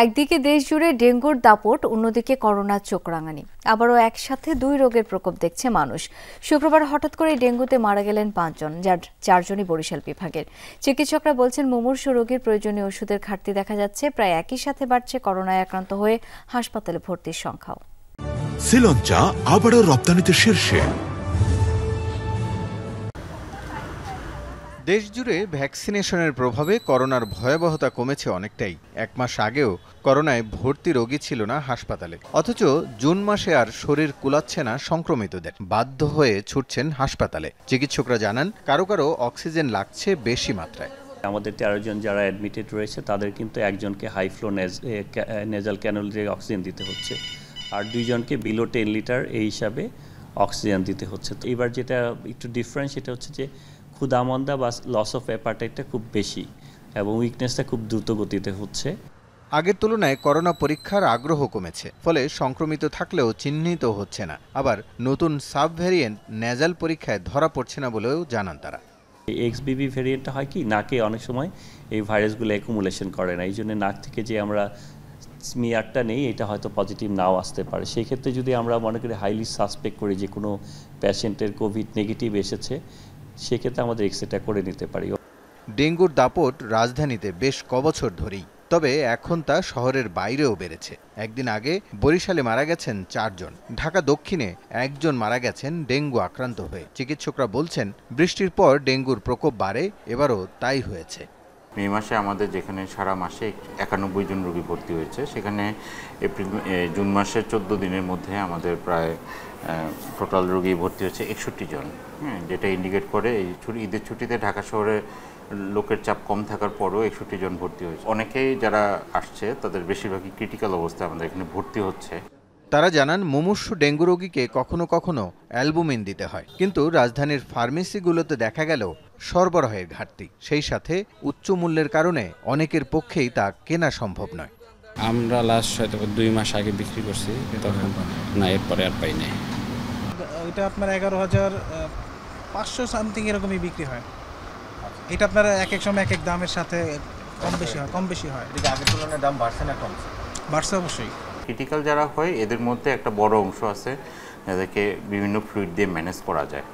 একদিকে দেশ জুড়ে ডেঙ্গুর দাপট, অন্যদিকে করোনার চোখ রাঙানি। আবারও একসাথে দুই রোগের প্রকোপ দেখছে মানুষ। শুক্রবার হঠাৎ করে ডেঙ্গুতে মারা গেলেন 5 জন, যার 4 জনই বরিশাল বিভাগের। চিকিৎসকরা বলছেন, মুমূর্ষু রোগীর প্রয়োজনীয় ওষুধের ঘাটতি দেখা যাচ্ছে। প্রায় একই সাথে বাড়ছে করোনায় আক্রান্ত হয়ে হাসপাতালে ভর্তির সংখ্যাও। শ্রীলঙ্কা আবারও রপ্তানিতে শীর্ষে। দেশজুড়ে ভ্যাকসিনেশনের প্রভাবে করোনার ভয়াবহতা কমেছে অনেকটাই। 1 মাস আগেও করোনায় ভর্তি রোগী ছিল না হাসপাতালে, অথচ জুন মাসে আর শরীর কুলাচ্ছে না সংক্রমিতদের। বাধ্য হয়ে ছুটছেন হাসপাতালে। চিকিৎসকরা জানান, কারো কারো অক্সিজেন লাগছে বেশি মাত্রায়। আমাদের 13 জন যারা অ্যাডমিটেড রয়েছে তাদের কিন্তু একজনকে হাই ফ্লো নেজাল ক্যানুলা দিয়ে অক্সিজেন দিতে হচ্ছে, আর 2 জনকে বিলো 10 লিটার এই হিসাবে অক্সিজেন দিতে হচ্ছে। তো এবার যেটা একটু ডিফারেন্স, সেটা হচ্ছে যে ক্ষুধামন্দা বা লস অফ অ্যাপাটাইটটা খুব বেশি এবং উইকনেসটা খুব দ্রুত গতিতে হচ্ছে। আগের তুলনায় করোনা পরীক্ষার আগ্রহ কমেছে, ফলে সংক্রমিত থাকলেও চিহ্নিত হচ্ছে না। আবার নতুন সাব ভ্যারিয়েন্ট নেজাল পরীক্ষায় ধরা পড়ছে না বলেও জানান তারা। XBB ভ্যারিয়েন্টটা হয় কি, নাকে অনেক সময় এই ভাইরাসগুলো অ্যাকুমুলেশন করে না, এই জন্য নাক থেকে যে আমরা স্মিয়ারটা নেই এটা হয়তো পজিটিভ নাও আসতে পারে। সেই ক্ষেত্রে যদি আমরা মনে করি হাইলি সাসপেক্ট করি যে কোনো পেশেন্টের কোভিড নেগেটিভ এসেছে, সেক্ষেত্রে আমাদের এক্সরেটা করে নিতে পারি। ডেঙ্গুর দাপট রাজধানীতে বেশ কবছর ধরেই, তবে এখন তা শহরের বাইরেও বেড়েছে। একদিন আগে বরিশালে মারা গেছেন 4 জন। ঢাকা দক্ষিণে 1 জন মারা গেছেন ডেঙ্গু আক্রান্ত হয়ে। চিকিৎসকরা বলছেন, বৃষ্টির পর ডেঙ্গুর প্রকোপ বাড়ে, এবারও তাই হয়েছে। মে মাসে আমাদের যেখানে সারা মাসে 91 জন রোগী ভর্তি হয়েছে, সেখানে জুন মাসের 14 দিনের মধ্যে আমাদের প্রায় টোটাল রোগী ভর্তি হয়েছে 61 জন। যেটা ইন্ডিকেট করে এই ঈদের ছুটিতে ঢাকা শহরে লোকের চাপ কম থাকার পরও 61 জন ভর্তি হয়েছে। অনেকেই যারা আসছে তাদের বেশিরভাগই ক্রিটিক্যাল অবস্থায় আমাদের এখানে ভর্তি হচ্ছে। তারা জানান, মুমূর্ষু ডেঙ্গু রোগীকে কখনো কখনো অ্যালবুমিন দিতে হয়, কিন্তু রাজধানীর ফার্মেসিগুলোতে দেখা গেল সরবরাহের ঘাটতি। সেই সাথে উচ্চ মূল্যের কারণে অনেকের পক্ষেই তা কেনা সম্ভব নয়। আমরা লাস্ট হয়তো 2 মাস আগে বিক্রি করছি, তখন না, এরপরে আর পাই নাই। এটা আপনার 11,500 সামথিং এরকমই বিক্রি হয়। এটা আপনার এক এক সময় এক এক দামের সাথে কম বেশি হয়। আগের তুলনায় দাম বাড়ছে না কমছে? বাড়ছে অবশ্যই। ক্রিটিক্যাল যারা হয় এদের মধ্যে একটা বড় অংশ আছে যাদেরকে বিভিন্ন ফ্লুইড দিয়ে ম্যানেজ করা যায়।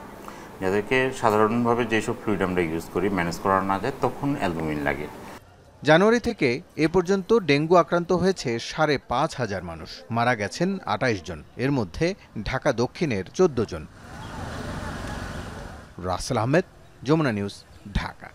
যাদেরকে সাধারণভাবে যেসব ফ্লুইড আমরা ইউজ করি ম্যানেজ করা না যায়, তখন অ্যালবুমিন লাগে। জানুয়ারি থেকে এ পর্যন্ত ডেঙ্গু আক্রান্ত হয়েছে 5,500 মানুষ। মারা গেছেন 28 জন, এর মধ্যে ঢাকা দক্ষিণের 14 জন। রাসেল আহমেদ, যমুনা নিউজ, ঢাকা।